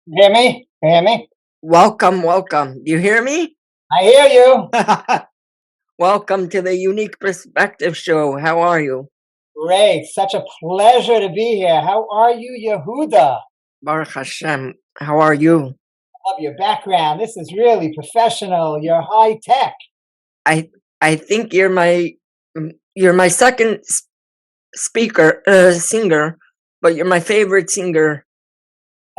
Hear me? Hear me? Welcome, welcome. You hear me? I hear you. Welcome to the Unique Perspective Show. How are you? Great. Such a pleasure to be here. How are you, Yehuda? Baruch Hashem. How are you? Love your background. This is really professional. You're high tech. I think you're my second singer, but you're my favorite singer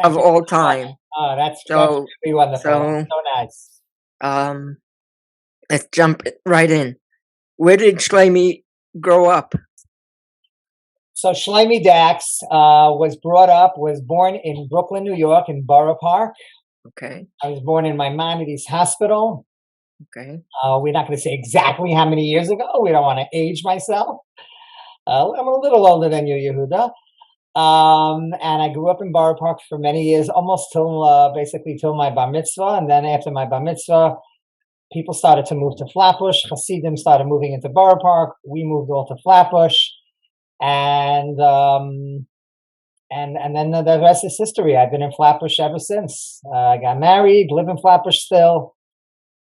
Thank of you all so much. time. Oh, that's So really wonderful. so So nice. let's jump right in. Where did Shloime grow up? So Shloime Dachs was born in Brooklyn, New York, in Borough Park. Okay. I was born in Maimonides Hospital. Okay. We're not going to say exactly how many years ago. We don't want to age myself. I'm a little older than you, Yehuda. And I grew up in Borough Park for many years, almost basically till my bar mitzvah. And then after my bar mitzvah, people started to move to Flatbush. Hasidim started moving into Borough Park. We moved all to Flatbush, and then the rest is history. I've been in Flatbush ever since. I got married, live in Flatbush still,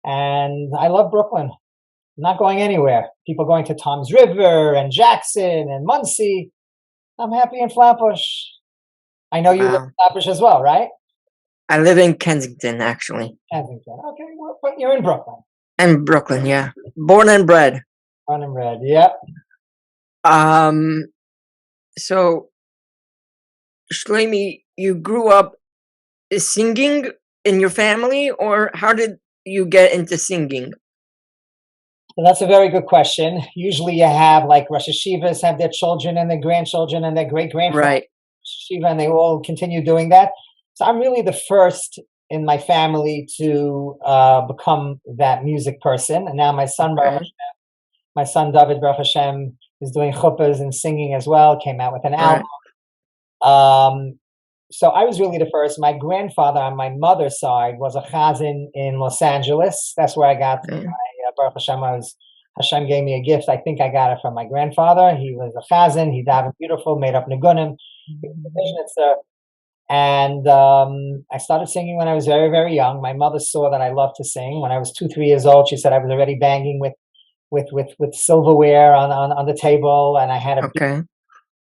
and I love Brooklyn. I'm not going anywhere. People going to Tom's River and Jackson and Muncie. I'm happy in Flatbush. I know you live in Flatbush as well, right? I live in Kensington, actually. Kensington. Okay, but you're in Brooklyn. In Brooklyn, yeah. Born and bred. Born and bred, yep. So, Shloime, you grew up singing in your family, or how did you get into singing? So that's a very good question. Usually you have like Rosh Hashivas have their children and their grandchildren and their great-grandchildren. Right. Shiva, and they all continue doing that. So I'm really the first in my family to become that music person. And now my son, Dovid, Baruch Hashem, is doing chuppahs and singing as well. Came out with an album. So I was really the first. My grandfather on my mother's side was a chazan in Los Angeles. That's where I got my Baruch Hashem. Hashem gave me a gift. I think I got it from my grandfather. He was a chazan. He davened beautiful, made up nigunim. And I started singing when I was very, very young. My mother saw that I loved to sing. When I was 2, 3 years old, she said I was already banging with silverware on the table, and I had a.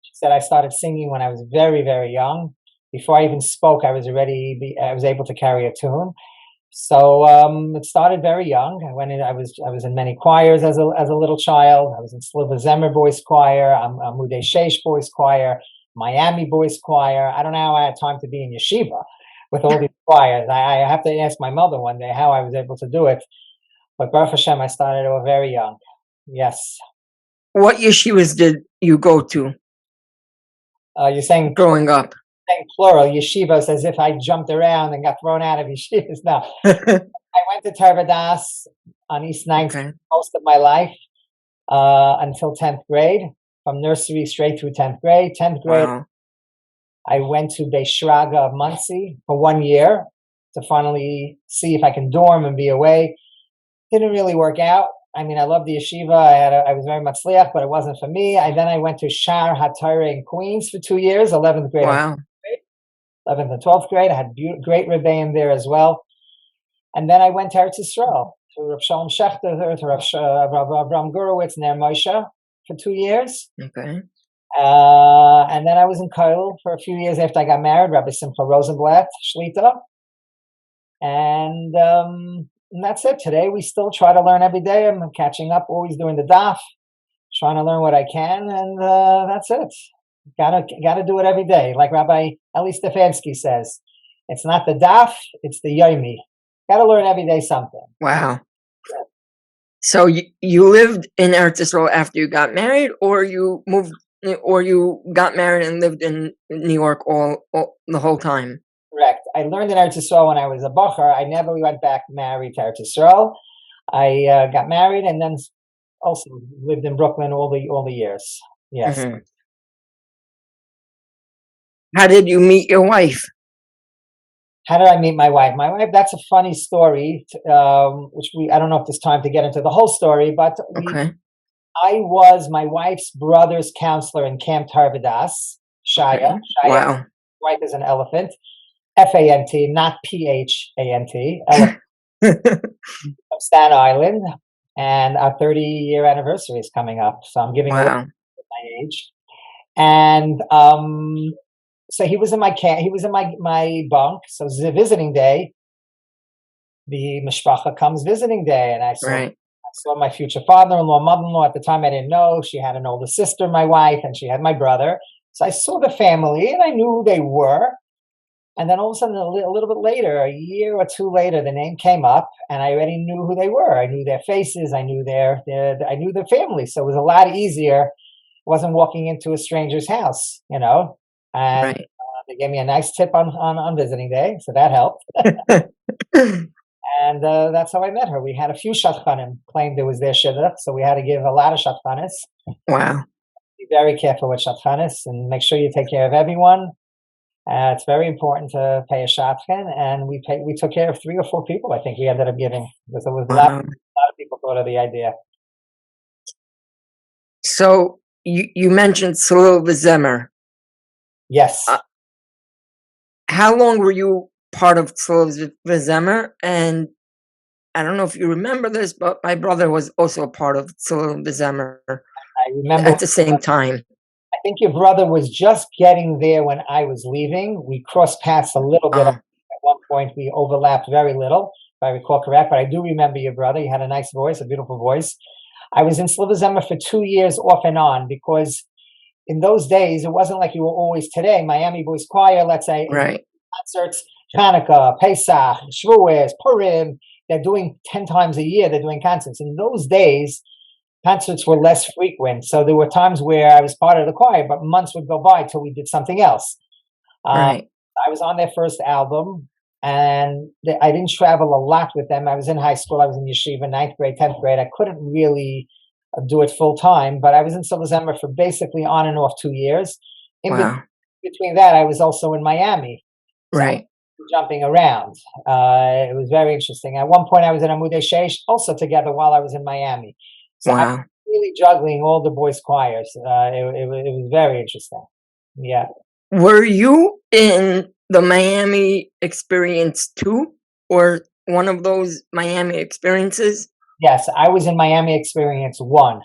She said I started singing when I was very, very young. Before I even spoke, I was able to carry a tune. So it started very young. I was in many choirs as a little child. I was in Sliva Zemer Boys Choir, Amudei Sheish Boys Choir, Miami Boys Choir. I don't know how I had time to be in yeshiva with all these choirs. I have to ask my mother one day how I was able to do it. But Baruch Hashem, I started very young. Yes. What yeshivas did you go to? You're saying growing up. Saying plural, yeshivas, as if I jumped around and got thrown out of yeshivas. No. I went to Dovid on East 9th most of my life until 10th grade, from nursery straight through 10th grade. 10th grade, I went to Beis Shraga of Muncie for 1 year to finally see if I can dorm and be away. Didn't really work out. I mean, I loved the yeshiva. I was very much sliach, but it wasn't for me. Then I went to Shar HaTorah in Queens for 2 years, 11th grade. Wow. 11th and 12th grade. I had great rebbeim there as well. And then I went to Eretz Yisrael, to Rav Shalom Schechter, to Rav Avraham Gurewitz near Moshe for 2 years. Okay. And then I was in Koil for a few years after I got married, Rabbi Simcha Rosenblatt, Shlita. And that's it. Today we still try to learn every day. I'm catching up, always doing the daf, trying to learn what I can, and that's it. Gotta do it every day. Like Rabbi Eli Stefanski says, it's not the daf, it's the yomi. Gotta learn every day something. Wow. So you lived in Eretz Yisrael after you got married, or you moved, or you got married and lived in New York all the whole time? Correct. I learned in Eretz Yisrael when I was a bacher. I never went back married to Eretz Yisrael. I got married and then also lived in Brooklyn all the years. Yes. Mm-hmm. How did you meet your wife? How did I meet my wife? My wife, that's a funny story, which I don't know if there's time to get into the whole story, but I was my wife's brother's counselor in Camp Tarvadas, Shaya. Wow. Wife is an elephant. F-A-N-T, not P-H-A-N-T, from Staten Island, and our 30-year anniversary is coming up. So I'm giving away Wow. my age. And so he was in my bunk. So it's a visiting day. The mishpacha comes visiting day, and I saw my future father-in-law, mother-in-law. At the time, I didn't know. She had an older sister, my wife, and she had my brother. So I saw the family, and I knew who they were. And then all of a sudden, a little bit later, a year or two later, the name came up, and I already knew who they were. I knew their faces. I knew their family. So it was a lot easier. I wasn't walking into a stranger's house, And they gave me a nice tip on visiting day, so that helped. And that's how I met her. We had a few shadchanim claimed it was their shidduch, so we had to give a lot of shadchanis. Wow. Be very careful with shadchanis and make sure you take care of everyone. It's very important to pay a shadchan, and we took care of 3 or 4 people. I think we ended up giving, because there was a lot of people thought of the idea. So you mentioned Tzlil V'Zemer. Yes. How long were you part of Tzlil V'Zemer? And I don't know if you remember this, but my brother was also a part of Tzlil V'Zemer. I remember at the same time. I think your brother was just getting there when I was leaving. We crossed paths a little bit. At one point, we overlapped very little, if I recall correct. But I do remember your brother. He had a nice voice, a beautiful voice. I was in Tzlil V'Zemer for 2 years off and on, because in those days, it wasn't like you were always today. Miami Boys Choir, let's say, concerts, Hanukkah, Pesach, Shavuos, Purim. They're doing 10 times a year. They're doing concerts. In those days, concerts were less frequent. So there were times where I was part of the choir, but months would go by till we did something else. I was on their first album, and I didn't travel a lot with them. I was in high school. I was in yeshiva, 9th grade, 10th grade. I couldn't really do it full time, but I was in Tzlil V'Zemer for basically on and off 2 years. In between that, I was also in Miami. So jumping around. It was very interesting. At one point, I was in Amudei Sheish, also together while I was in Miami. So I was really juggling all the boys' choirs. It was very interesting. Yeah. Were you in the Miami experience too, or one of those Miami experiences? Yes, I was in Miami experience 1.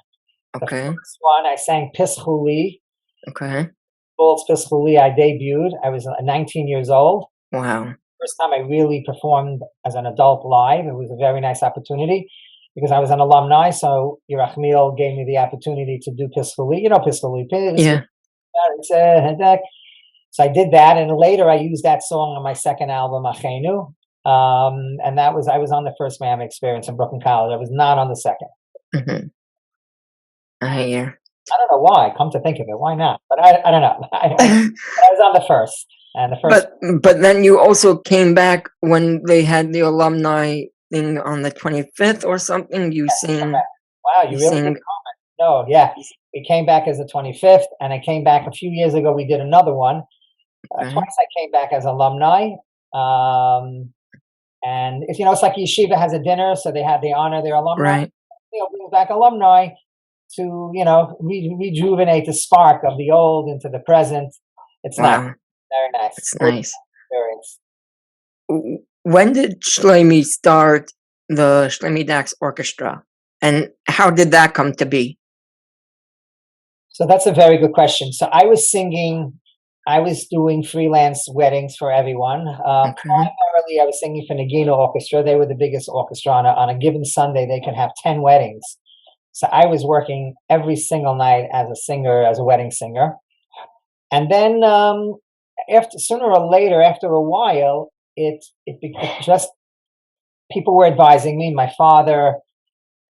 Okay. The first one, I sang Pischuli. Okay. Bulls Pischuli, I debuted. I was 19 years old. Wow. First time I really performed as an adult live. It was a very nice opportunity, because I was an alumni, so Yerachmiel gave me the opportunity to do Pischuli. You know Pischuli. Yeah. So I did that, and later I used that song on my second album, Achenu. And I was on the first Miami experience in Brooklyn College. I was not on the second. I hear. I don't know why. Come to think of it, why not? But I don't know. I was on the first, and the first. But then you also came back when they had the alumni thing on the 25th or something. You sing. Wow, you really did comment. No, yeah, we came back as the 25th, and I came back a few years ago. We did another one. Twice I came back as alumni. And it's like yeshiva has a dinner, so they honor their alumni. Brings back alumni to rejuvenate the spark of the old into the present. It's nice, very nice. It's nice experience. When did Shloime start the Shloime Dachs orchestra, and how did that come to be? So that's a very good question. So I was singing. I was doing freelance weddings for everyone. Primarily, I was singing for Nagina Orchestra. They were the biggest orchestra. On a given Sunday, they can have 10 weddings. So I was working every single night as a singer, as a wedding singer. And then sooner or later, after a while, it just, people were advising me, my father,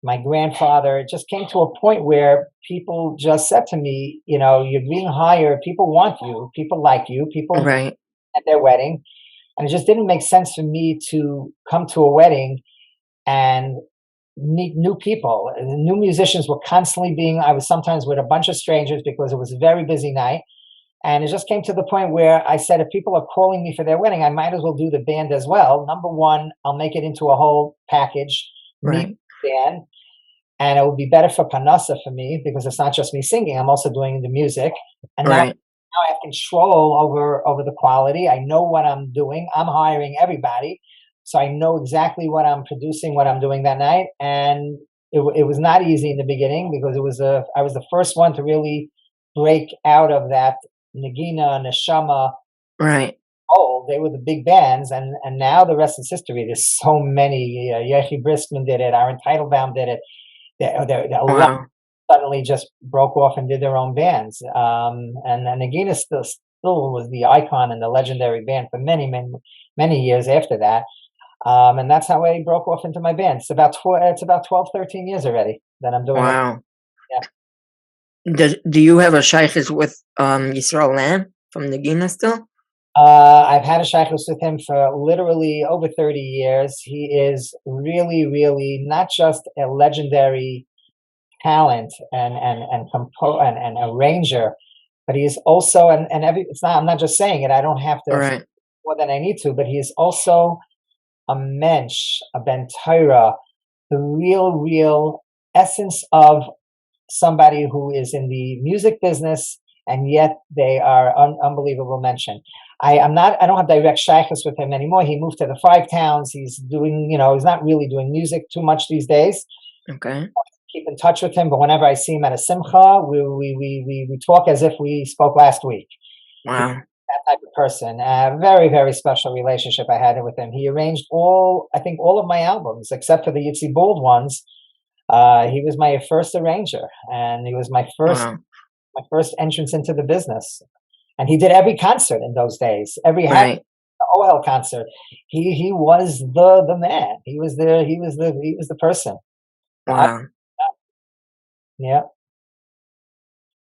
my grandfather. It just came to a point where people just said to me, you're being hired. People want you. People like you. People at their wedding. And it just didn't make sense for me to come to a wedding and meet new people. New musicians were constantly I was sometimes with a bunch of strangers because it was a very busy night. And it just came to the point where I said, if people are calling me for their wedding, I might as well do the band as well. Number one, I'll make it into a whole package. Meet band, and it would be better for Panasa for me, because it's not just me singing, I'm also doing the music. And now I have control over the quality. I know what I'm doing. I'm hiring everybody, so I know exactly what I'm producing, what I'm doing that night. And it was not easy in the beginning because I was the first one to really break out of that Nagina, Neshama. Right. Oh, they were the big bands, and now the rest is history. There's so many. Yechi Briskman did it. Aaron Teitelbaum did it. A lot Wow. suddenly just broke off and did their own bands. And Nagina still was the icon and the legendary band for many years after that. And that's how I broke off into my band. It's about 12, 13 years already that I'm doing it. Wow. Yeah. Do you have a shaykhis with Yisrael Lamb from Nagina still? I've had a shaykhus with him for literally over 30 years. He is really, really not just a legendary talent and arranger, but he is also it's not. I'm not just saying it. I don't have to Right. more than I need to. But he is also a mensch, a ben Torah, the real essence of somebody who is in the music business, and yet they are unbelievable mention. I don't have direct shaykhus with him anymore. He moved to the Five Towns. He's doing, he's not really doing music too much these days. Okay. Keep in touch with him, but whenever I see him at a simcha, we talk as if we spoke last week. Wow. That type of person. Very, very special relationship I had with him. He arranged I think all of my albums, except for the Yitzi Bold ones. He was my first arranger, and he was my first entrance into the business. And he did every concert in those days, every Right. OL concert. He was the man. He was the person. Wow. Yeah.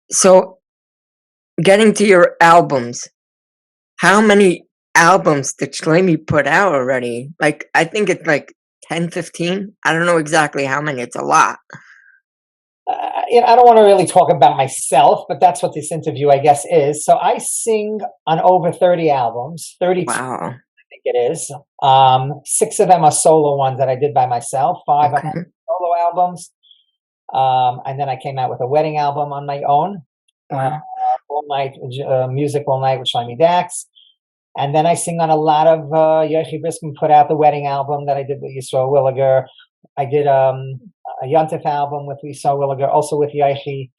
So, getting to your albums, how many albums did Shloime put out already? Like, I think it's like 10, 15. I don't know exactly how many. It's a lot. I don't want to really talk about myself, but that's what this interview, I guess, is. So I sing on over 30 albums, 32, Wow. I think it is. 6 of them are solo ones that I did by myself, 5 Okay. are solo albums. And then I came out with a wedding album on my own, Wow. all night music all night with Shloime Dachs. And then I sing on a lot of Yochi Briskman put out the wedding album that I did with Yisrael Williger. I did a Yontif album with Yisrael Williger, also with Yochi.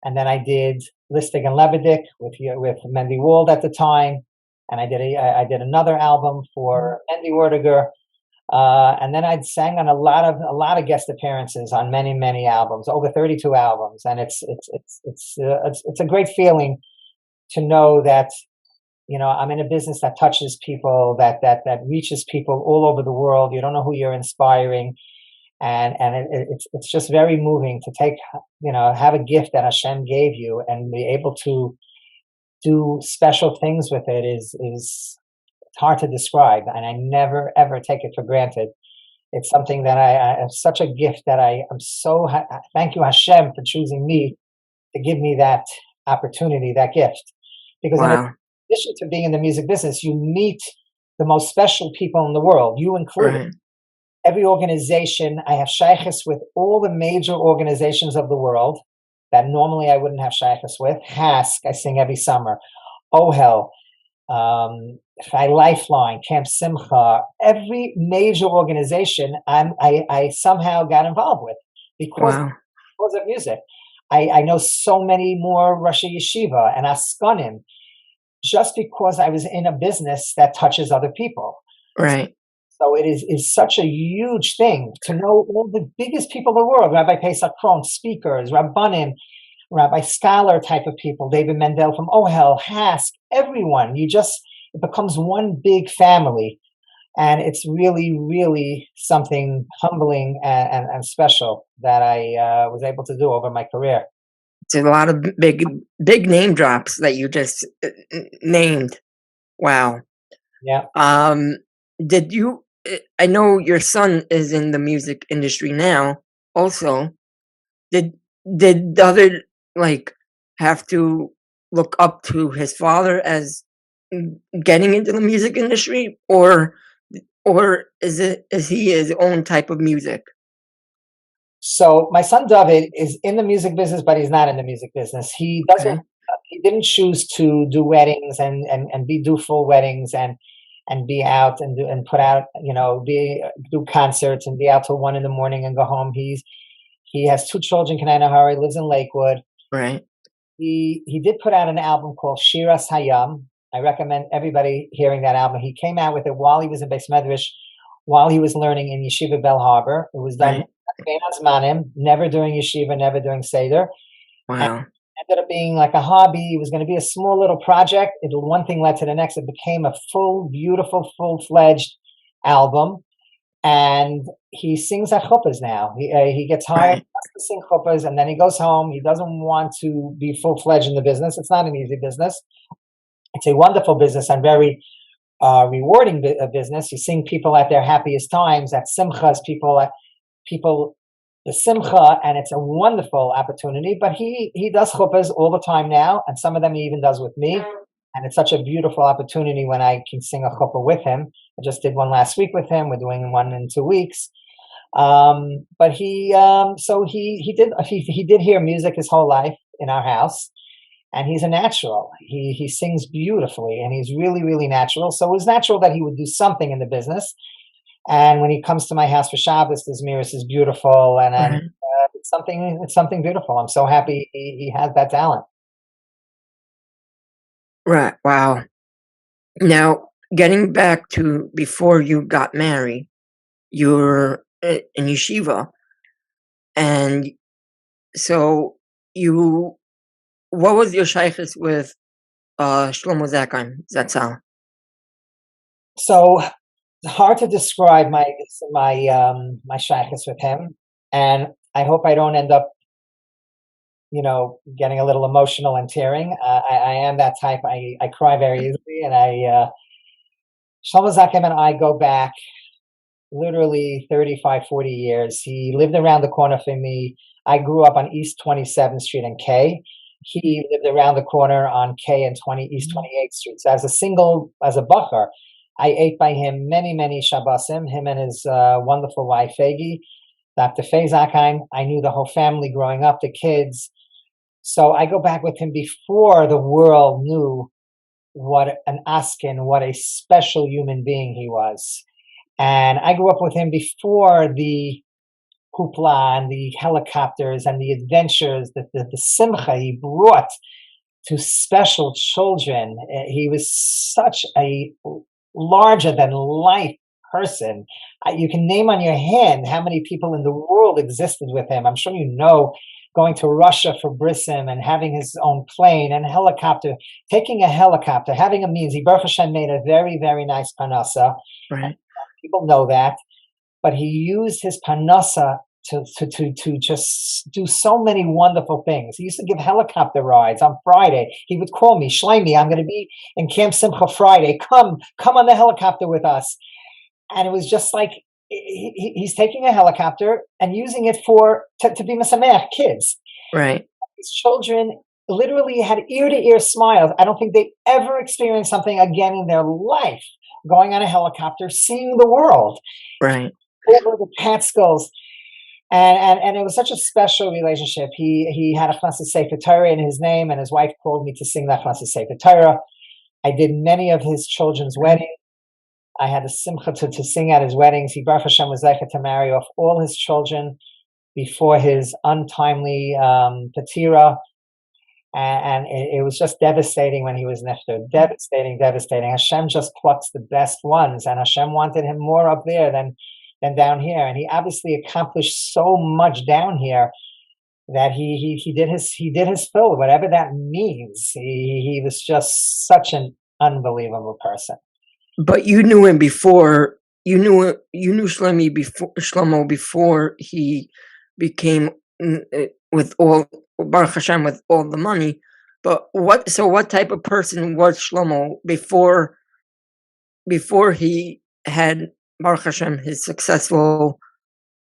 And then I did Listig and Lebedik with Mendy Wald at the time. And I did another album for Mendy Werdiger. And then I sang on a lot of guest appearances on many albums, over 32 albums, and it's a great feeling to know that I'm in a business that touches people, that reaches people all over the world. You don't know who you're inspiring, and it's just very moving to take have a gift that Hashem gave you and be able to do special things with it is. It's hard to describe, and I never ever take it for granted. It's something that I have such a gift that I am so thank you Hashem for choosing me to give me that opportunity, that gift. Because in addition to being in the music business, you meet the most special people in the world, you included. Right. Every organization, I have shaykhs with all the major organizations of the world that normally I wouldn't have shaykhs with. HASC, I sing every summer. OHEL, Lifeline, Camp Simcha, every major organization I somehow got involved with because of music. I know so many more Rosh Yeshiva and Askanim just because I was in a business that touches other people. Right. So it is such a huge thing to know all the biggest people in the world, Rabbi Pesach Kron, speakers, Rabbanim, Rabbi Scholar type of people, David Mendel from OHEL, HASC, everyone. It becomes one big family. And it's really, really something humbling and special that I was able to do over my career. It's a lot of big name drops that you just named. Wow. Yeah. Did you? I know your son is in the music industry now. Also, did the other have to look up to his father as getting into the music industry, or is he his own type of music? So my son Dovid is in the music business, but he's not in the music business. He doesn't. he didn't choose to do weddings and do full weddings and be out and put out, do concerts and be out till 1 in the morning and go home. He has two children, Kanai Nahari, lives in Lakewood. Right. He did put out an album called Shiras Hayam. I recommend everybody hearing that album. He came out with it while he was in Beis Medrash, while he was learning in Yeshiva Bell Harbor. It was done Right. Zmanim, never doing Yeshiva, never doing Seder. And Wow. ended up being like a hobby. It was going to be a small little project. One thing led to the next. It became a full, beautiful, full-fledged album. And he sings at chuppahs now. He gets hired Right. to sing chuppahs, and then he goes home. He doesn't want to be full-fledged in the business. It's not an easy business. It's a wonderful business and very rewarding business. You sing people at their happiest times, at simchas, people the simcha, and it's a wonderful opportunity. But he does chuppahs all the time now, and some of them he even does with me. And it's such a beautiful opportunity when I can sing a chuppah with him. I just did one last week with him. We're doing one in 2 weeks. But he did hear music his whole life in our house, and he's a natural. He sings beautifully, and he's really, really natural. So it was natural that he would do something in the business. And when he comes to my house for Shabbos, the Zmiris is beautiful, and Right. it's something beautiful. I'm so happy he has that talent. Right. Wow. Now, getting back to before you got married, you were in yeshiva, and so what was your shaykhs with Shlomo Zatzal? So hard to describe my shaykhs with him, and I hope I don't end up, getting a little emotional and tearing. I am that type. I cry very easily, and Shlomo Zakem and I go back literally 35, 40 years. He lived around the corner from me. I grew up on East 27th Street and K. He lived around the corner on K and East 28th Street. So as a bacher, I ate by him many, many Shabbosim, him and his wonderful wife, Fegi, Dr. Faye Zakheim. I knew the whole family growing up, the kids. So I go back with him before the world knew what an askin, what a special human being he was. And I grew up with him before the hoopla and the helicopters and the adventures, the simcha he brought to special children. He was such a larger than life person. You can name on your hand how many people in the world existed with him. I'm sure going to Russia for Brissim and having his own plane and helicopter, taking a helicopter, having a means. He, Baruch Hashem, made a very, very nice panasa. Right. People know that. But he used his panasa to just do so many wonderful things. He used to give helicopter rides on Friday. He would call me, Shloime, I'm going to be in Camp Simcha Friday. Come on the helicopter with us. And it was just like, he's taking a helicopter and using it to be mesamech kids. Right. These children literally had ear-to-ear smiles. I don't think they ever experienced something again in their life, going on a helicopter, seeing the world. Right. Over the Catskills. And it was such a special relationship. He had a Chassid Sefer Torah in his name, and his wife called me to sing that Chassid Sefer Torah. I did many of his children's weddings. I had a simcha to sing at his weddings. He, Baruch Hashem, was zeicher to marry off all his children before his untimely patira. And it was just devastating when he was nifter. Devastating. Hashem just plucks the best ones, and Hashem wanted him more up there than down here. And he obviously accomplished so much down here that he did his fill, whatever that means. He was just such an unbelievable person. But you knew him before. You knew Shlomo before he became with all Baruch Hashem with all the money. But what type of person was Shlomo before he had Baruch Hashem his successful?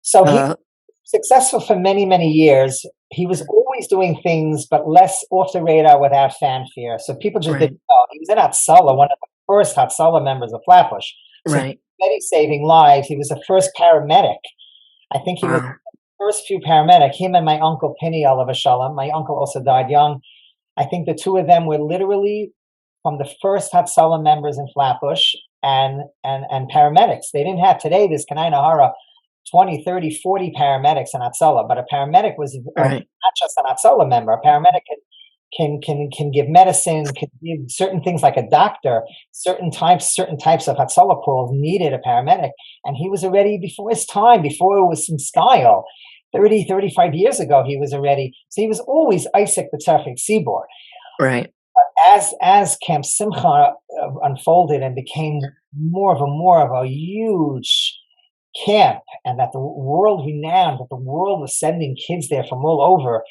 So he was successful for many, many years. He was always doing things, but less off the radar without fanfare. So people just didn't know. He was in Hatzalah, one of the first Hatzalah members of Flatbush. So Right. He saving lives. He was the first paramedic. I think he was the first few paramedic. Him and my uncle Penny Oliver Shalom. My uncle also died young. I think the two of them were literally from the first Hatzalah members in Flatbush and paramedics. They didn't have today this Kanai Nahara 20, 30, 40 paramedics in Hatzalah, but a paramedic was Right. not just an Hatzalah member. A paramedic can give medicine, can give certain things like a doctor. Certain types of Hatzalah calls needed a paramedic, and he was already before his time, before it was in style. 30, 35 years ago, he was already. So he was always Isaac the Tzarchik Sibor. Right. As Camp Simcha unfolded and became more of a huge camp, and that the world renowned, that the world was sending kids there from all over,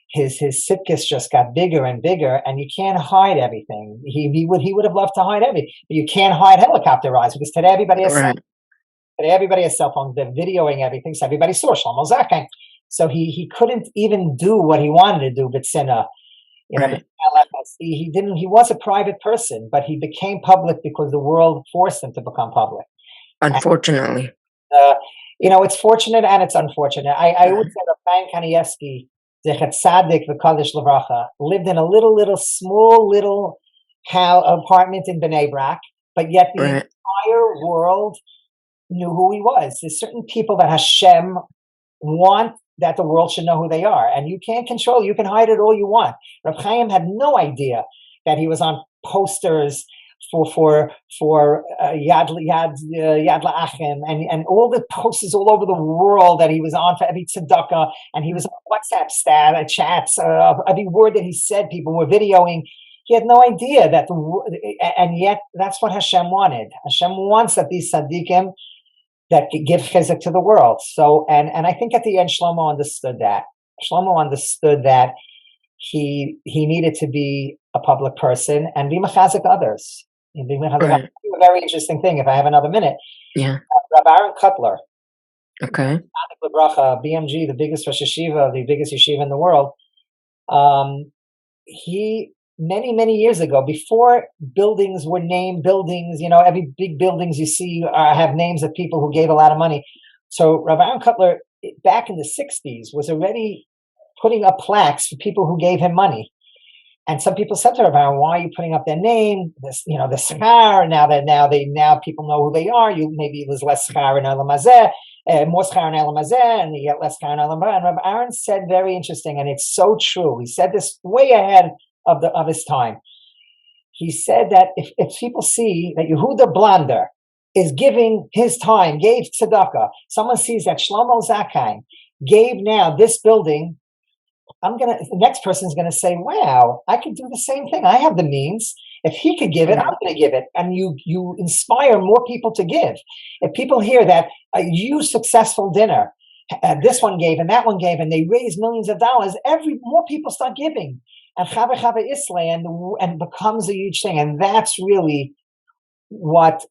his sitkis just got bigger and bigger, and you can't hide everything. He would have loved to hide everything, but you can't hide helicopter rides because today everybody has cell phones. They're videoing everything, so everybody saw Shlomo Zachariah. So he couldn't even do what he wanted to do, but Sinna. He didn't. He was a private person, but he became public because the world forced him to become public. Unfortunately, it's fortunate and it's unfortunate. I would say that Chaim Kanievsky, Zechat Tzadik v'Kadosh Levracha, lived in a small apartment in Bnei Brak, but yet the entire world knew who he was. There's certain people that Hashem want that the world should know who they are, and you can't control. You can hide it all you want. Reb Chaim had no idea that he was on posters for Yad La'achim and all the posters all over the world that he was on for every tzedakah, and he was on WhatsApp chats. Every word that he said, people were videoing. He had no idea that, and yet that's what Hashem wanted. Hashem wants that these tzaddikim that give chizuk to the world. So, and I think at the end, Shlomo understood that. Shlomo understood that he needed to be a public person and be mechazik others. A very interesting thing, if I have another minute. Yeah. Rabbi Aaron Cutler. Okay. BMG, the biggest Rosh Yeshiva, the biggest yeshiva in the world. He, many years ago, before buildings were named buildings, every big buildings you see have names of people who gave a lot of money. So Rabbi Aaron Cutler, back in the 60s, was already putting up plaques for people who gave him money. And some people said to Rabbi, why are you putting up their name? This, the schar. Now people know who they are. Maybe there's less schar in Olam Hazeh, more schar in Olam Hazeh, and you get less schar in Olam Haba. And Rabbi Aaron said very interesting, and it's so true. He said this way ahead of his time. He said that if people see that Yehuda Blander is giving his time, gave tzedakah, someone sees that Shlomo Zachariah gave now this building, the next person is going to say, wow, I could do the same thing. I have the means. If he could give it, I'm going to give it. And you inspire more people to give. If people hear that a huge successful dinner, this one gave and that one gave, and they raise millions of dollars, more people start giving. And Chava Islay and becomes a huge thing. And that's really what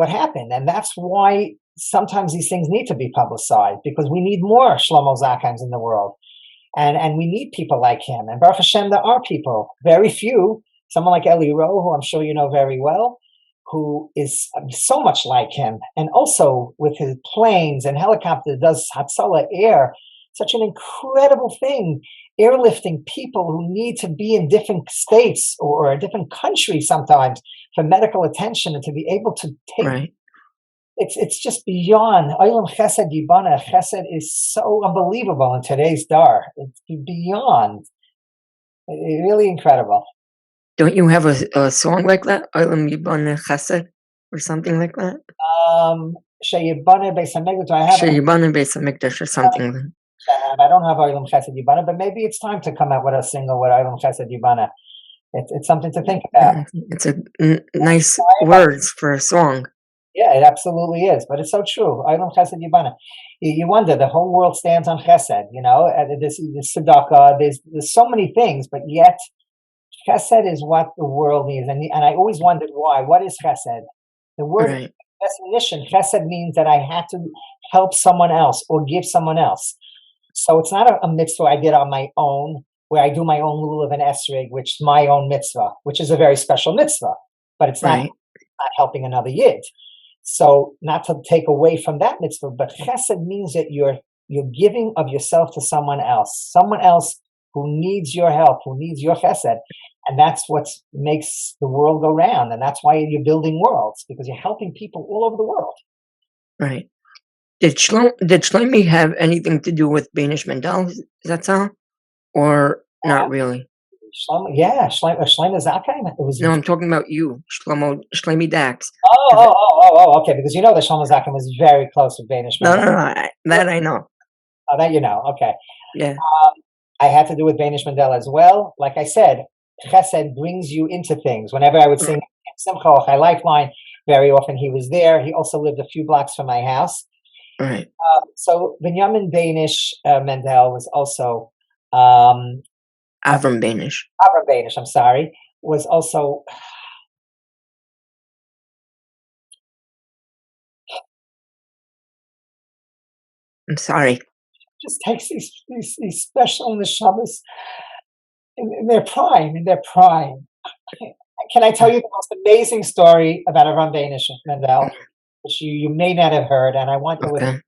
happened. And that's why sometimes these things need to be publicized, because we need more Shlomo Zacharias in the world. And we need people like him. And Baruch Hashem, there are people, very few, someone like Eli Rowe, who I'm sure you know very well, who is so much like him. And also with his planes and helicopters, does Hatzalah Air, such an incredible thing, airlifting people who need to be in different states or a different country sometimes for medical attention, and to be able to take... Right. It's just beyond. Olam Chesed Yibana. Chesed is so unbelievable in today's dar. It's beyond. Really incredible. Don't you have a song like that? Olam Yibana Chesed or something like that? Sheyibana Beis Hamikdash. Do I have Sheyibana Beis Hamikdash or something like that? I don't have Olam Chesed Yibana, but maybe it's time to come out with a single with Olam Chesed Yibana. It's something to think about. It's a nice words for a song. Yeah, it absolutely is, but it's so true. Olam Chesed Yibana. You wonder, the whole world stands on Chesed. This tzedakah. There's so many things, but yet Chesed is what the world needs. And I always wondered why. What is Chesed? The word definition, Chesed means that I have to help someone else or give someone else. So it's not a mitzvah I did on my own, where I do my own lulav and esrog, which is my own mitzvah, which is a very special mitzvah, but it's not helping another yid. So not to take away from that mitzvah, but chesed means that you're giving of yourself to someone else who needs your help, who needs your chesed. And that's what makes the world go round. And that's why you're building worlds, because you're helping people all over the world. Right. Did Shloime have anything to do with Banish Mendel? Is that so? Or not really? Shloime Zakai. It was. No, I'm talking about you, Shloime Dachs. Okay. Because you know that Shloime Zakai was very close with Banish Mendel. No, that I know. Oh, that you know. Okay. Yeah. I had to do with Banish Mendel as well. Like I said, chesed brings you into things. Whenever I would sing Simcha or Chai Lifeline, very often he was there. He also lived a few blocks from my house. Right. So Benjamin Banish Mendel was also Avram Banish. Avram Banish, I'm sorry, was also. I'm sorry. Just takes these special neshamas in their prime. Can I tell you the most amazing story about Avram Banish Mendel, which you may not have heard, and I want you to.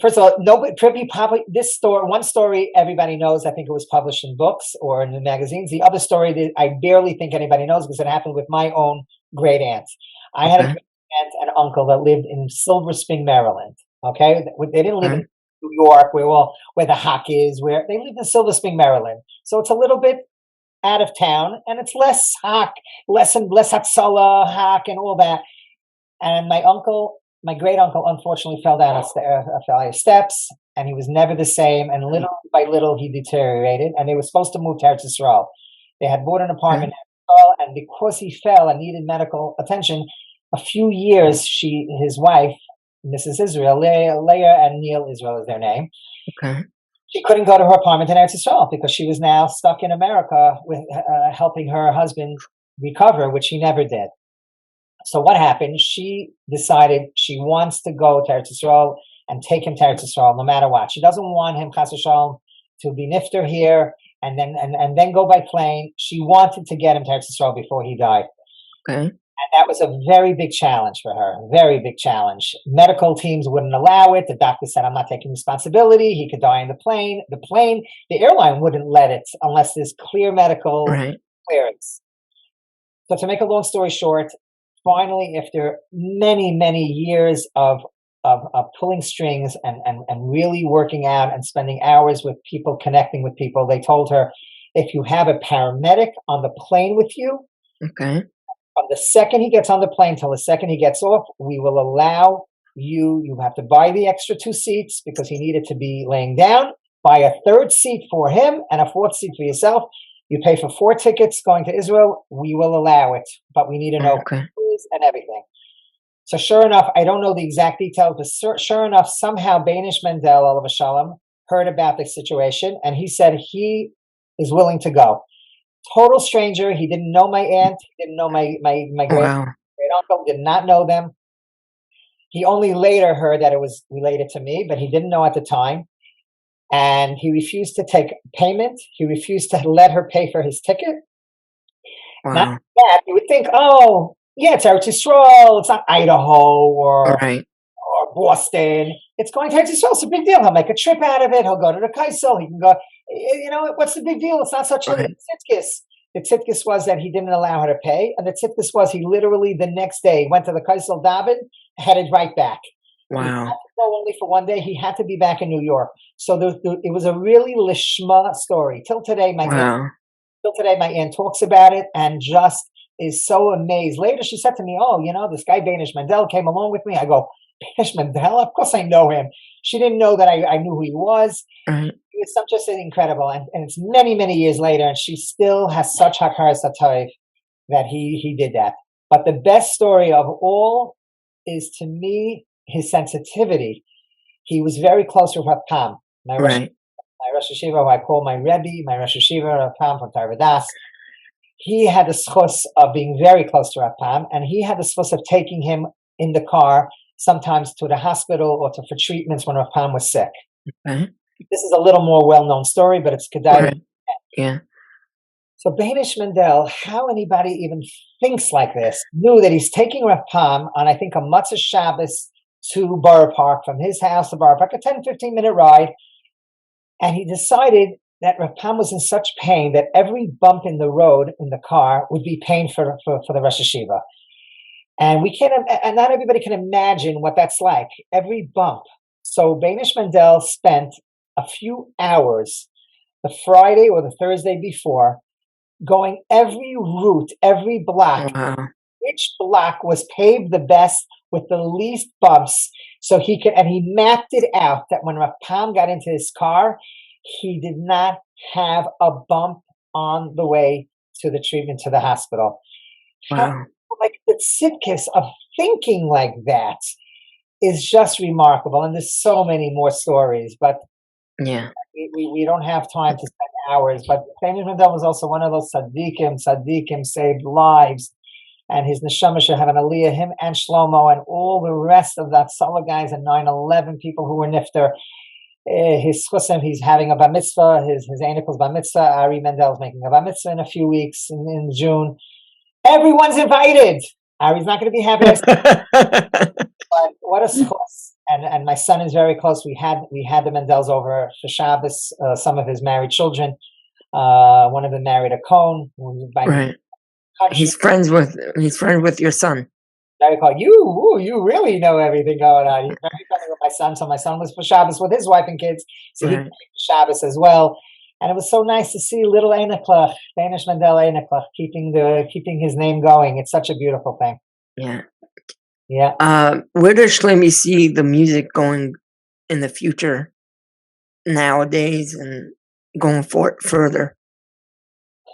First of all, nobody probably this story. One story everybody knows. I think it was published in books or in the magazines. The other story that I barely think anybody knows because it happened with my own great aunt. I had a great aunt and uncle that lived in Silver Spring, Maryland. Okay, they didn't live in New York, where the Hawk is. Where they lived in Silver Spring, Maryland. So it's a little bit out of town, and it's less Hawk, less Hatsala, Hawk, and all that. And my great uncle, unfortunately fell down a steps, and he was never the same. And little by little, he deteriorated. And they were supposed to move to Eretz Yisrael. They had bought an apartment in Eretz Yisrael, and because he fell and needed medical attention, a few years, his wife, Mrs. Israel, Leah and Neil Israel is their name. Okay. She couldn't go to her apartment in Eretz Yisrael because she was now stuck in America with helping her husband recover, which he never did. So what happened? She decided she wants to go to Eretz Yisrael and take him to Eretz Yisrael no matter what. She doesn't want him, Chas v'Shalom, to be nifter here and then go by plane. She wanted to get him to Eretz Yisrael before he died. Okay. And that was a very big challenge for her, very big challenge. Medical teams wouldn't allow it. The doctor said, I'm not taking responsibility. He could die on the plane. The airline wouldn't let it unless there's clear medical clearance. So to make a long story short, finally, after many, many years of pulling strings and really working out and spending hours with people, connecting with people, they told her, if you have a paramedic on the plane with you, from the second he gets on the plane till the second he gets off, we will allow you have to buy the extra 2 seats because he needed to be laying down, buy a 3rd seat for him and a 4th seat for yourself. You pay for 4 tickets going to Israel. We will allow it, but we need to know who is and everything. So sure enough, I don't know the exact details, but sure enough, somehow Banish Mendel, Olav Shalom, heard about the situation, and he said he is willing to go. Total stranger. He didn't know my aunt. He didn't know my great uncle. Did not know them. He only later heard that it was related to me, but he didn't know at the time. And he refused to take payment. He refused to let her pay for his ticket. Not that you would think, oh, yeah, it's Eretz Yisrael. It's not Idaho or Boston. It's going to Eretz Yisrael. It's a big deal. He'll make a trip out of it. He'll go to the Kaisel. He can go. You know, what's the big deal? It's not such a tzidkis. The tzidkis was that he didn't allow her to pay, and the tzidkis was he literally the next day went to the Kaisel Dovid, headed right back. Wow. He had to go only for one day. He had to be back in New York. So it was a really lishma story. Till today, my aunt talks about it and just is so amazed. Later, she said to me, "Oh, you know, this guy Banish Mendel came along with me." I go, "Banish Mendel? Of course I know him." She didn't know that I knew who he was. He was just incredible, and it's many, many years later, and she still has such hakaras hatov that he did that. But the best story of all is, to me, his sensitivity. He was very close with Rav Pam, my Rosh Yeshiva, who I call my Rebbe, my Rosh Yeshiva, Rav Pam from Dachs. He had the schus of being very close to Rav Pam, and he had the schus of taking him in the car sometimes to the hospital or for treatments when Rav Pam was sick. This is a little more well-known story, but it's kedai. So Banish Mendel, how anybody even thinks like this, knew that he's taking Rav Pam on, I think, a Matzah Shabbos to Borough Park, from his house to Borough Park, a 10, 15-minute ride. And he decided that Rapam was in such pain that every bump in the road in the car would be pain for the Rosh Hashiva. And we can't, and not everybody can imagine what that's like. Every bump. So Banish Mendel spent a few hours, the Friday or the Thursday before, going every route, every block, Wow. which block was paved the best with the least bumps, so he could, and he mapped it out that when Rapam got into his car, he did not have a bump on the way to the treatment to the hospital. Wow. Like the tzidkis of thinking like that is just remarkable, and there's so many more stories, but Yeah. we don't have time to spend hours. But Benjamin Mendel was also one of those tzaddikim saved lives, and his neshama should have an aliyah, him and Shloime and all the rest of that Sala guys and 9/11 people who were nifter. His chusim, he's having a bar mitzvah, his Einikel's bar mitzvah. Ari Mendel's making a bar mitzvah in a few weeks in June. Everyone's invited. Ari's not going to be happy, but what a source. And my son is very close. We had the Mendels over for Shabbos. Some of his married children. One of them married a Cohen. Right. He's friends with your son. Very cool. You really know everything going on. He's very funny with my son. So my son was for Shabbos with his wife and kids. So he came for Shabbos as well. And it was so nice to see little Einiklach, Danish Mendel Einiklach, keeping his name going. It's such a beautiful thing. Yeah. Yeah. Where does Shloime see the music going in the future nowadays and going further?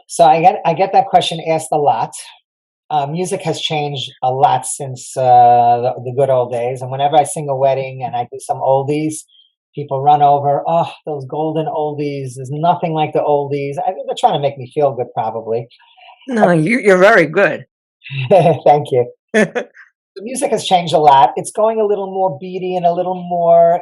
So I get that question asked a lot. Music has changed a lot since the good old days. And whenever I sing a wedding and I do some oldies, people run over, oh, those golden oldies. There's nothing like the oldies. I think they're trying to make me feel good, probably. No, you're very good. Thank you. The music has changed a lot. It's going a little more beady and a little more,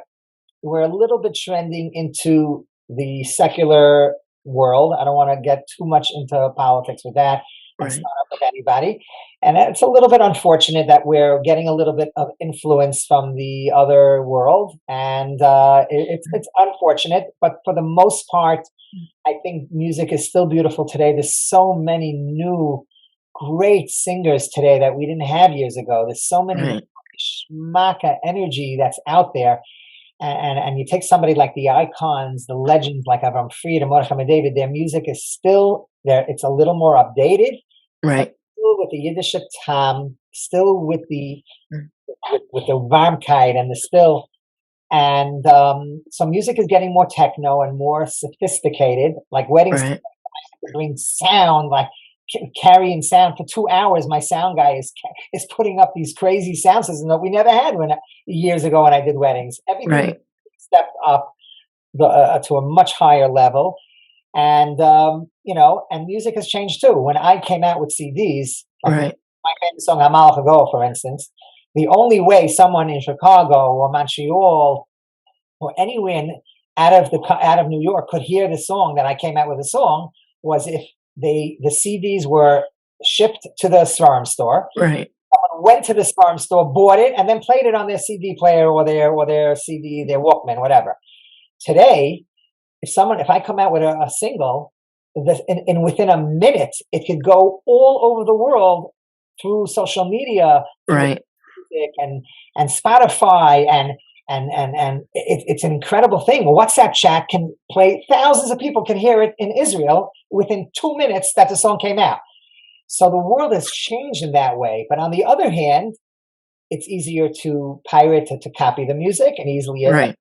we're a little bit trending into the secular world. I don't want to get too much into politics with that. It's not up with anybody. And it's a little bit unfortunate that we're getting a little bit of influence from the other world. And it's unfortunate. But for the most part, I think music is still beautiful today. There's so many new great singers today that we didn't have years ago. There's so many shmaka energy that's out there. And you take somebody like the icons, the legends like Avram Fried and Mordechai Ben David, their music is still there. It's a little more updated, right? Still with the Yiddish tam, still with the Varmkeit and the still. And so music is getting more techno and more sophisticated. Like weddings bring sound, like carrying sound for 2 hours. My sound guy is putting up these crazy sound systems that we never had years ago when I did weddings. Everything stepped up to a much higher level, and and music has changed too. When I came out with CDs, my famous song "Hamal Chago," for instance, the only way someone in Chicago or Montreal or anywhere out of New York could hear the song that I came out with a song was if the CDs were shipped to the Svarim store. Right. Someone went to the Svarim store, bought it, and then played it on their CD player or their CD, their Walkman, whatever. Today, if I come out with a single, within a minute, it could go all over the world through social media, right? Music and Spotify and it's an incredible thing. WhatsApp chat can play. Thousands of people can hear it in Israel within 2 minutes that the song came out. So the world has changed in that way. But on the other hand, it's easier to pirate, to copy the music, and easily make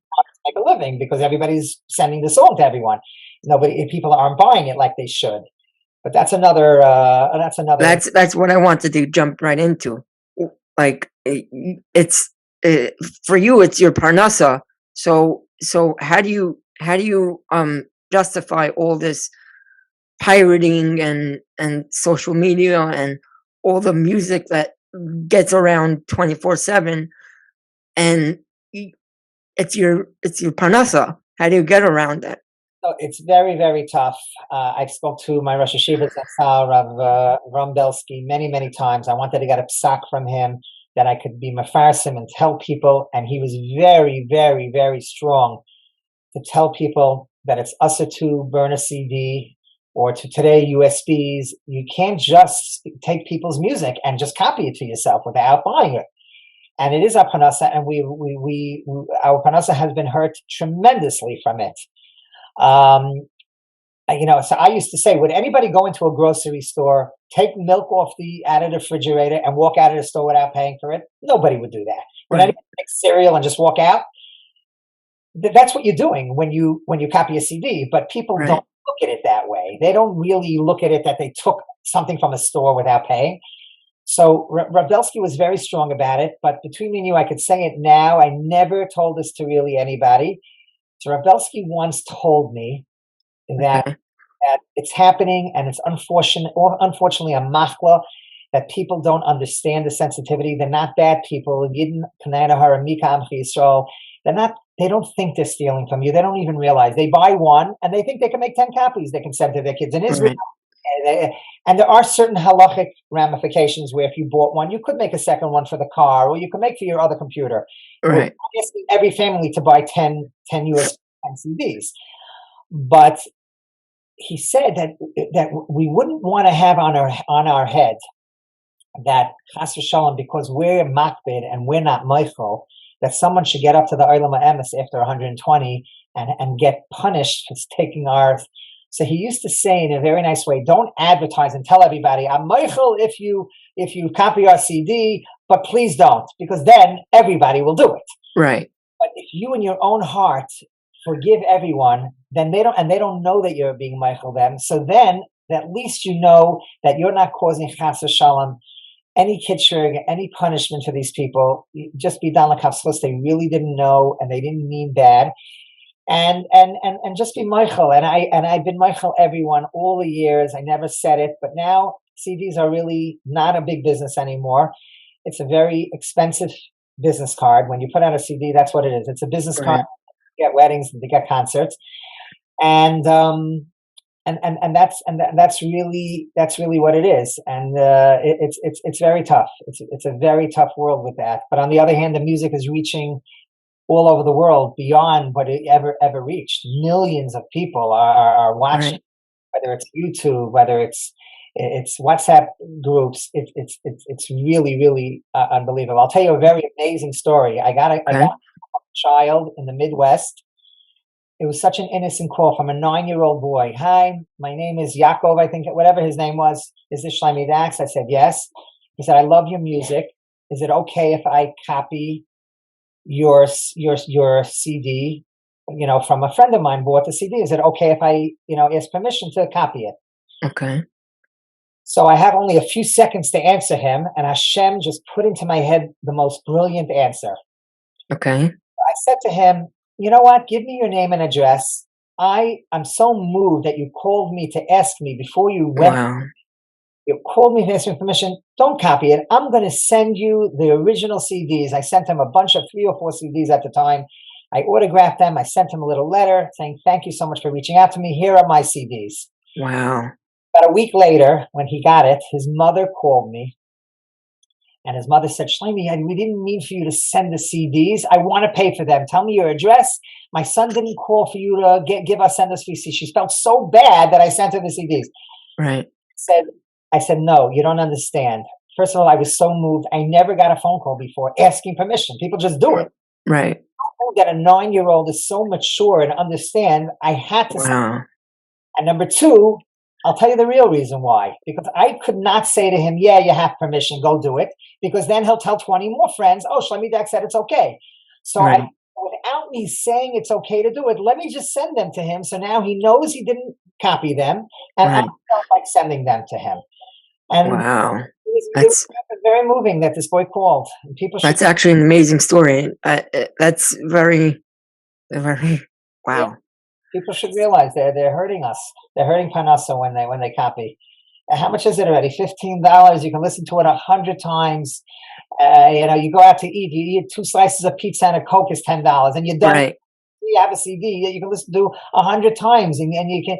a living because everybody's sending the song to everyone. People aren't buying it like they should. But that's another. That's what I wanted to jump right into. Like it's. For you, it's your parnasa. So how do you justify all this pirating and social media and all the music that gets around 24/7, and it's your parnasa? How do you get around that? So it's very, very tough. I spoke to my Rosh Hashiva Rav Rombelsky many times. I wanted to get a psak from him that I could be mefarsim and tell people, and he was very, very, very strong to tell people that it's usher to burn a CD, or to today USBs. You can't just take people's music and just copy it to yourself without buying it. And it is our panasa, and our panasa has been hurt tremendously from it. So I used to say, would anybody go into a grocery store, take milk out of the refrigerator, and walk out of the store without paying for it? Nobody would do that. Would Right. anybody take cereal and just walk out? That's what you're doing when you copy a CD. But people Right. don't look at it that way. They don't really look at it that they took something from a store without paying. So Rav Belsky was very strong about it. But between me and you, I could say it now. I never told this to really anybody. So Rav Belsky once told me that Okay. it's happening, and it's unfortunately a machla, that people don't understand the sensitivity. They're not bad people. They're not. They don't think they're stealing from you. They don't even realize. They buy one and they think they can make 10 copies. They can send to their kids in Israel. Right. And there are certain halachic ramifications where if you bought one, you could make a second one for the car, or you could make for your other computer. Right. We're asking every family to buy 10 US CDs. But he said that we wouldn't want to have on our head that chas v'shalom, because we're makbid and we're not meichel, that someone should get up to the Olam HaEmes after 120 and get punished for taking ours. So he used to say in a very nice way, don't advertise and tell everybody, I'm meichel if you copy our CD, but please don't, because then everybody will do it. Right. But if you in your own heart forgive everyone, then they don't know that you're being meichel them. So then at least you know that you're not causing chas v'shalom, any kitschrig, any punishment for these people. Just be dan l'kafsos. They really didn't know, and they didn't mean bad. And just be meichel. And I've been meichel everyone all the years. I never said it, but now CDs are really not a big business anymore. It's a very expensive business card. When you put out a CD, that's what it is. It's a business card to get weddings and to get concerts. And that's really what it is. And it's very tough. It's a very tough world with that. But on the other hand, the music is reaching all over the world beyond what it ever reached. Millions of people are watching, whether it's YouTube, whether it's WhatsApp groups. It's really unbelievable. I'll tell you a very amazing story. I got a child in the Midwest. It was such an innocent call from a 9-year-old boy. Hi, my name is Yaakov, I think, whatever his name was. Is this Shloime Dachs? I said, yes. He said, I love your music. Is it okay if I copy your CD? From a friend of mine bought the CD. Is it okay if I, ask permission to copy it? Okay. So I have only a few seconds to answer him, and Hashem just put into my head the most brilliant answer. Okay. I said to him, you know what? Give me your name and address. I'm so moved that you called me to ask me before you went. Wow. You called me to ask me permission. Don't copy it. I'm going to send you the original CDs. I sent him a bunch of 3 or 4 CDs at the time. I autographed them. I sent him a little letter saying, thank you so much for reaching out to me. Here are my CDs. Wow. About a week later, when he got it, his mother called me. And his mother said, Shloime, we didn't mean for you to send the CDs. I want to pay for them. Tell me your address. My son didn't call for you to send us CDs. She felt so bad that I sent her the CDs. Right. I said, no, you don't understand. First of all, I was so moved. I never got a phone call before asking permission. People just do it. Right. That a 9-year-old is so mature and understand, I had to say. And number 2, I'll tell you the real reason why. Because I could not say to him, yeah, you have permission, go do it. Because then he'll tell 20 more friends, oh, Shloime Dachs said it's okay. So without me saying it's okay to do it, let me just send them to him. So now he knows he didn't copy them. And I felt like sending them to him. And wow. It was very moving that this boy called. And that's actually an amazing story. That's very, very, wow. Yeah. People should realize they're hurting us. They're hurting Panasa when they copy. How much is it already? $15. You can listen to it 100 times. You go out to eat. You eat 2 slices of pizza and a Coke is $10, and you don't. Right. You have a CD that you can listen to 100 times, and you can.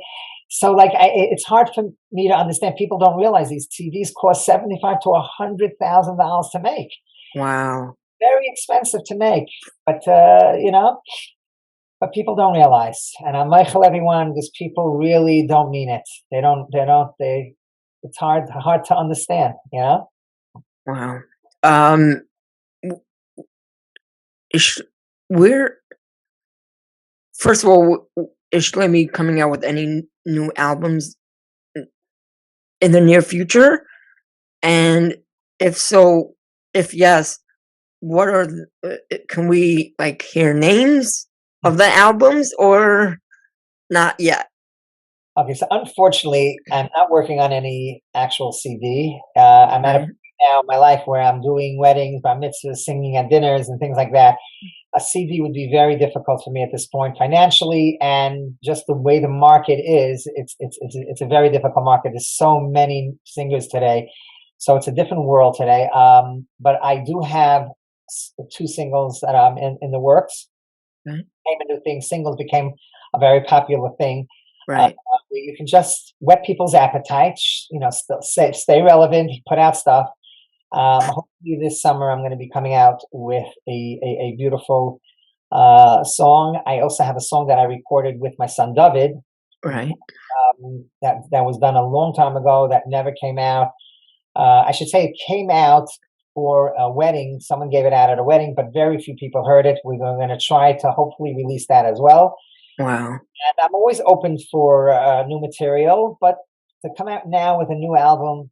So, it's hard for me to understand. People don't realize these CDs cost $75,000 to $100,000 to make. Wow. Very expensive to make, but But people don't realize, and I'm Michael, everyone, because people really don't mean it. It's hard to understand, you know? Wow. Um, w- is, where, first of all, is Shloime coming out with any new albums in the near future? And if so, if yes, what are, can we like hear names of the albums or not yet? Okay, so unfortunately, I'm not working on any actual CD. I'm at a Right, point now in my life where I'm doing weddings, bar mitzvahs, singing at dinners, and things like that. A CD would be very difficult for me at this point financially, and just the way the market is, it's a very difficult market. There's so many singers today, so it's a different world today. But I do have two singles that I'm in the works. right, Became a new thing. Singles became a very popular thing. Uh, right, you can just whet people's appetites, still stay relevant, put out stuff. Hopefully this summer I'm going to be coming out with a beautiful song. I also have a song that I recorded with my son Dovid, right, that was done a long time ago that never came out. I should say it came out for a wedding. Someone gave it out at a wedding, but very few people heard it. We're going to try to hopefully release that as well. wow, And I'm always open for new material, but to come out now with a new album,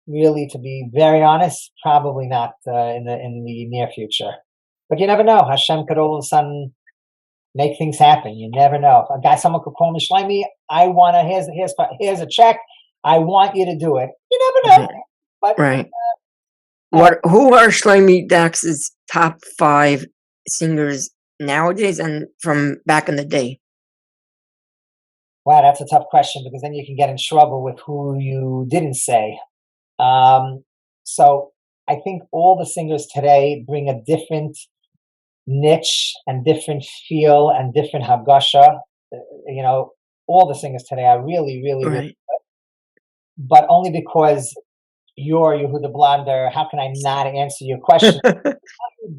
really, to be very honest, probably not in the near future. But you never know. Hashem could all of a sudden make things happen. You never know. Someone could call me, Shloime, I want to. Here's a check. I want you to do it. You never know. right, But right. I don't. Who are Shloime Dachs' top 5 singers nowadays and from back in the day? Wow, that's a tough question because then you can get in trouble with who you didn't say. Um, so I think all the singers today bring a different niche and different feel and different hagasha. You know, all the singers today are really, really, really, Right, but only because you're Yehuda Blonder. How can I not answer your question?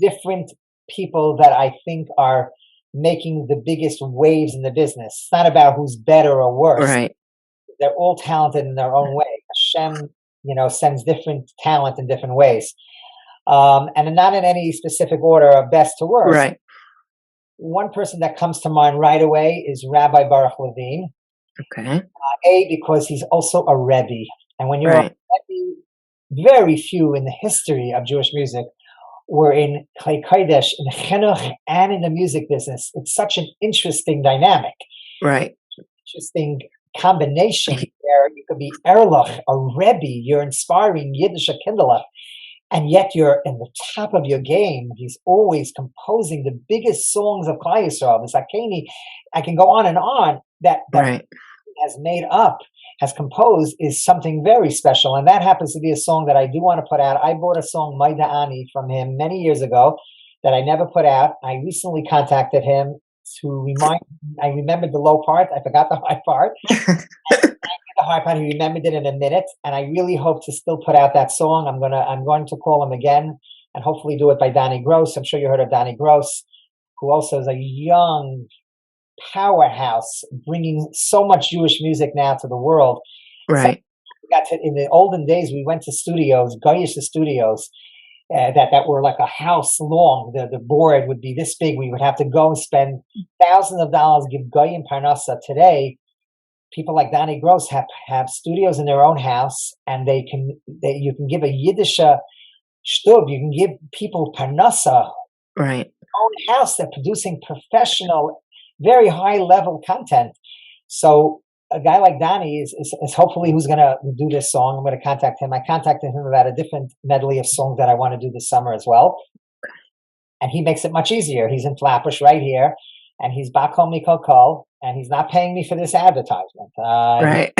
Different people that I think are making the biggest waves in the business. It's not about who's better or worse. right, They're all talented in their own way. Hashem, sends different talent in different ways. And not in any specific order of best to worst. right. One person that comes to mind right away is Rabbi Baruch Levine. Okay, Because he's also a Rebbe. And when you're a right, Rebbe, very few in the history of Jewish music were in Klei Kodesh, in the Chinuch, and in the music business. It's such an interesting dynamic, right. interesting combination where you could be Erlich, a Rebbe, you're inspiring Yiddish Kindle, and yet you're in the top of your game. He's always composing the biggest songs of Klal Yisrael. The Zakeni, I can go on and on. That Right, has made up, has composed, is something very special. And that happens to be a song that I do want to put out. I bought a song, My Da'ani, from him many years ago that I never put out. I recently contacted him to remind me. I remembered the low part. I forgot the high part. The high part, he remembered it in a minute. And I really hope to still put out that song. I'm going to call him again and hopefully do it by Donnie Gross. I'm sure you heard of Donnie Gross, who also is a young powerhouse, bringing so much Jewish music now to the world. right, In the olden days, we went to studios, Goyish studios, that were like a house long. The board would be this big. We would have to go and spend thousands of dollars, give Goyim Parnasa. Today, people like Donnie Gross have studios in their own house, and you can give a Yiddish shtub. You can give people Parnasa, right. own house. They're producing professional, very high level content. So a guy like Donnie is hopefully who's going to do this song. I'm going to contact him. I contacted him about a different medley of songs that I want to do this summer as well. And he makes it much easier. He's in Flatbush right here, and he's Bakom Mikol Kol, and he's not paying me for this advertisement. Right.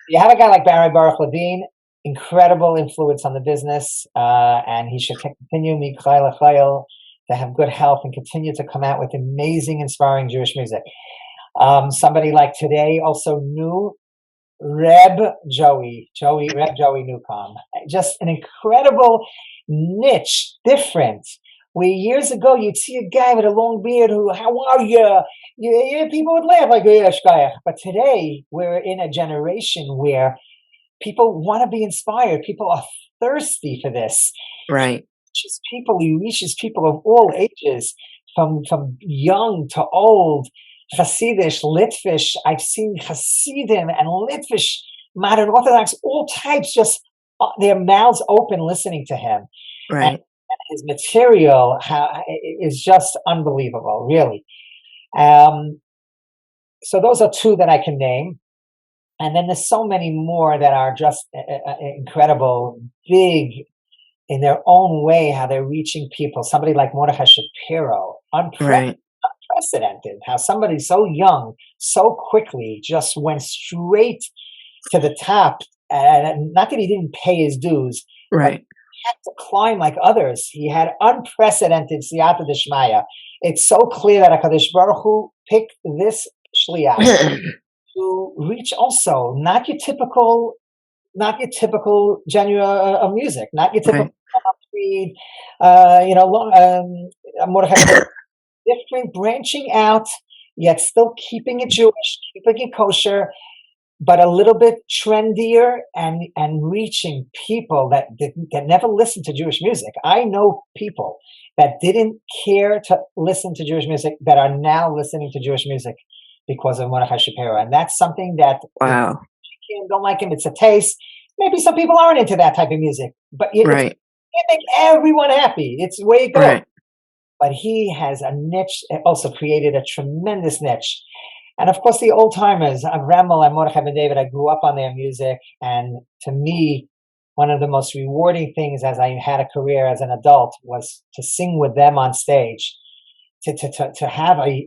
You have a guy like Barry Baruch Levine, incredible influence on the business, and he should continue Mikhail Chayil to have good health and continue to come out with amazing, inspiring Jewish music. Somebody like today also knew Reb Joey Newcomb. Just an incredible niche, different. Where years ago you'd see a guy with a long beard who, how are you? People would laugh like, "Yeah, shkayach." But today we're in a generation where people want to be inspired. People are thirsty for this. Right. He reaches people of all ages, from young to old. Hasidish, Litvish. I've seen Hasidim and Litvish, modern Orthodox, all types, just their mouths open listening to him. Right. And his material is just unbelievable, really. So those are two that I can name. And then there's so many more that are just incredible, big in their own way, how they're reaching people. Somebody like Mordechai Shapiro, Right. unprecedented, how somebody so young, so quickly just went straight to the top. And not that he didn't pay his dues, but Right. he had to climb like others. He had unprecedented siyata d'shmaya. It's so clear that HaKadosh Baruch Hu picked this shliach to reach also not your typical genre of music, not your typical Right. read, Mordechai, different, branching out, yet still keeping it Jewish, keeping it kosher, but a little bit trendier and reaching people that never listened to Jewish music. I know people that didn't care to listen to Jewish music that are now listening to Jewish music because of Mordechai Shapiro, and that's something that Wow. don't like him. It's a taste. Maybe some people aren't into that type of music, but you Right. can't make everyone happy. It's the way it goes. Right. But he has a niche, also created a tremendous niche. And of course, the old timers, Avremel and Mordechai Ben David, I grew up on their music. And to me, one of the most rewarding things as I had a career as an adult was to sing with them on stage. To have a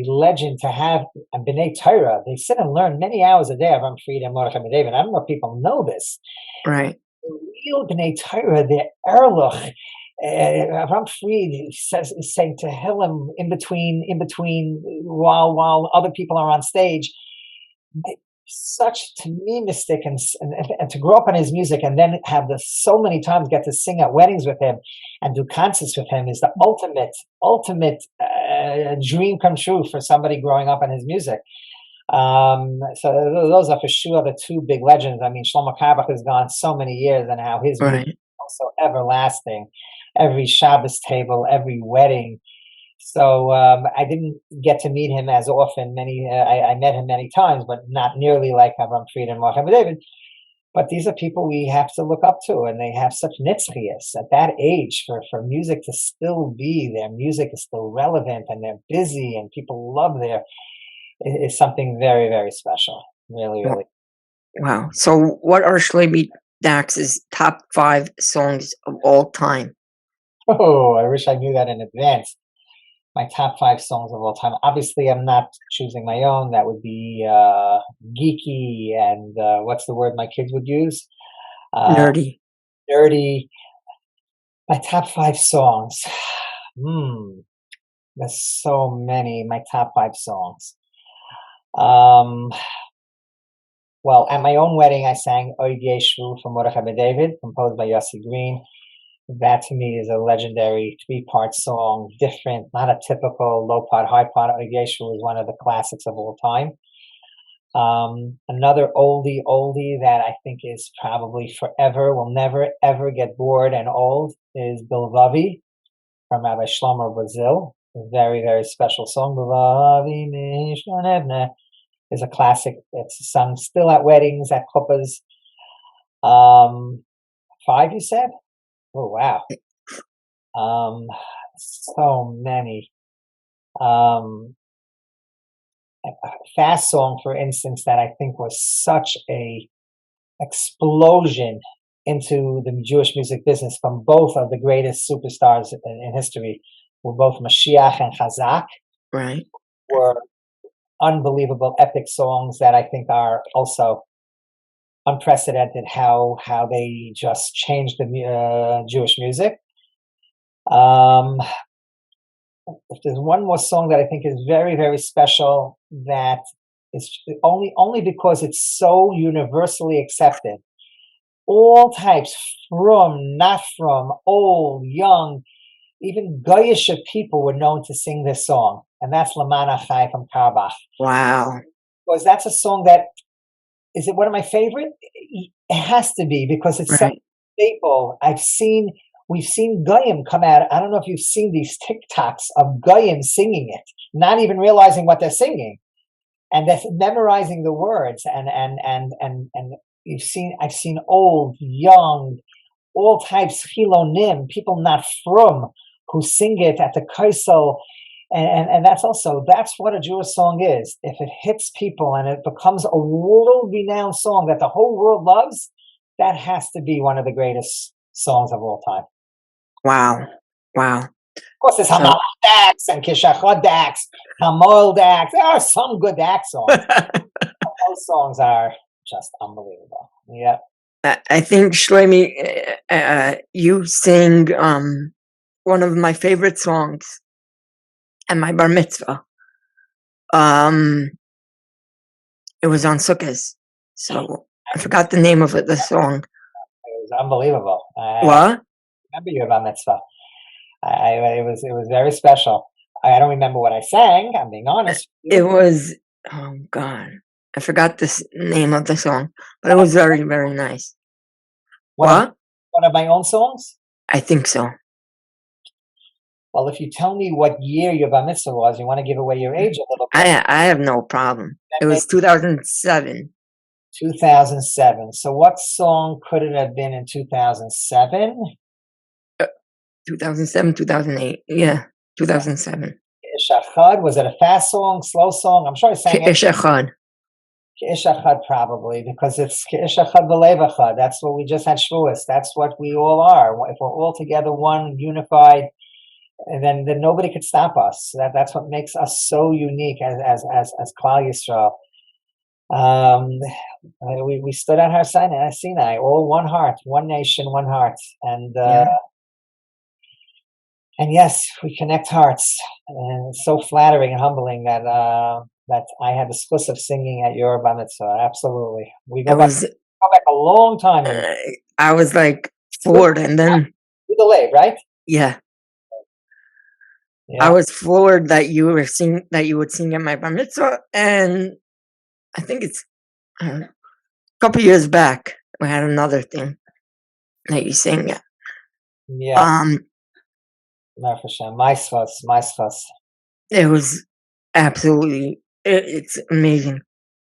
legend, to have a B'nai Torah. They sit and learn many hours a day of Fried and Mordechai Ben David. I don't know if people know this. Right. The real B'nai Torah, the Erlich, Avram Fried is saying to Hillel in between while other people are on stage. Such, to me, mystic, and to grow up on his music and then have so many times get to sing at weddings with him and do concerts with him is the ultimate dream come true for somebody growing up on his music. So those are for sure the two big legends. I mean, Shlomo Carlebach has gone so many years, and how his music Right. is also everlasting. Every Shabbos table, every wedding. So I didn't get to meet him as often. I met him many times, but not nearly like Avram Fried and Mordechai Ben David. But these are people we have to look up to, and they have such nitzchias at that age for music to still be. Their music is still relevant, and they're busy, and people love is something very, very special. Really, really. Wow. So what are Shloime Dachs' top 5 songs of all time? Oh, I wish I knew that in advance. My top 5 songs of all time. Obviously, I'm not choosing my own. That would be geeky and what's the word my kids would use? Nerdy. Dirty. My top 5 songs. There's so many. My top 5 songs. Well, at my own wedding, I sang Oid Yeshvu from Mordechai Ben David, composed by Yossi Green. That to me is a legendary 3-part song, different, not a typical low part, high part. Oid Yeshvu is one of the classics of all time. Another oldie that I think is probably forever, will never ever get bored and old, is Bilvavi from Rabbi Shlomo Brazil. A very, very special song. Bilvavi Mishkanevne is a classic. It's sung still at weddings, at chuppahs. 5, you said? Oh, wow. So many. A fast song, for instance, that I think was such a explosion into the Jewish music business from both of the greatest superstars in history, were both Mashiach and Chazak. Right. Were unbelievable epic songs that I think are also unprecedented, how they just changed the Jewish music. If there's one more song that I think is very, very special, that is only because it's so universally accepted, all types, from, not from, old, young, even Goyish people were known to sing this song, and that's Laman Achai from Karbach. Wow. Because that's a song that, is it one of my favorite? It has to be, because it's such Right. a staple. We've seen Goyim come out. I don't know if you've seen these TikToks of Goyim singing it, not even realizing what they're singing, and they're memorizing the words. And I've seen old, young, all types, Chilonim, people not from, who sing it at the Kaisel. And that's what a Jewish song is. If it hits people and it becomes a world-renowned song that the whole world loves, that has to be one of the greatest songs of all time. Wow. Wow. Of course, there's Hamalach Dachs and Kishachot Dachs, Hamol Dachs. There are some good Dachs songs. Those songs are just unbelievable. Yeah. I think, Shloime, you sang one of my favorite songs at my bar mitzvah. It was on Sukkot, so I forgot the name of it, the song. It was unbelievable. What? I remember you about mitzvah. It was very special. I don't remember what I sang. I'm being honest. It was, oh God, I forgot the name of the song, but it was very, very nice. What? One of my own songs? I think so. Well, if you tell me what year your bar mitzvah was, you want to give away your age a little bit. I have no problem. It was 2007. 2007. So what song could it have been in 2007? 2007, 2008. Yeah, 2007. Ishachad, was it a fast song, slow song? I'm sure I sang it. Ishachad. Ishachad, probably, because it's Ishachad v'levachad. That's what we just had Shavuos. That's what we all are. If we're all together, one, unified, and then nobody could stop us. That's what makes us so unique as Klal Yisrael. We stood at Har Sinai, all one heart, one nation, one heart, and yes, we connect hearts, and it's so flattering and humbling that I had the spliss of singing at your bar mitzvah. Absolutely, we go back a long time. I was like floored, and then delayed, right? Yeah. I was floored that you would sing at my bar mitzvah, and I think it's a couple years back we had another thing that you sang at. Yeah. No, for sure. Maisvas. It was absolutely, it's amazing.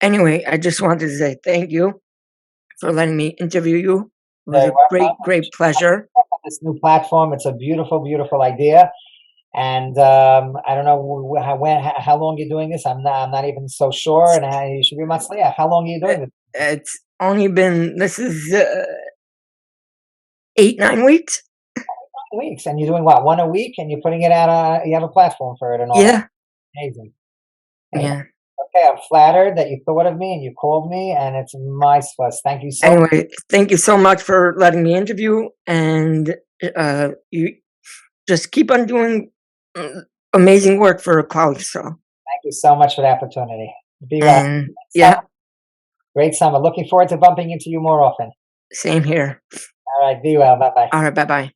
Anyway, I just wanted to say thank you for letting me interview you. It was a great pleasure. This new platform, it's a beautiful, beautiful idea. And I don't know how long you're doing this. I'm not even so sure. And you should be matzliach. How long are you doing this? It's only been, this is 8-9 weeks. 9 weeks, and you're doing what, one a week, and you're putting it out. You have a platform for it, and all. Yeah. That. Amazing. Yeah. Okay, I'm flattered that you thought of me and you called me, and it's my fuss. Thank you so much. Anyway, thank you so much for letting me interview, and you just keep on doing amazing work for Klal Yisrael. Thank you so much for the opportunity. Be well. Yeah. Great summer. Looking forward to bumping into you more often. Same here. All right. Be well. Bye-bye. All right. Bye-bye.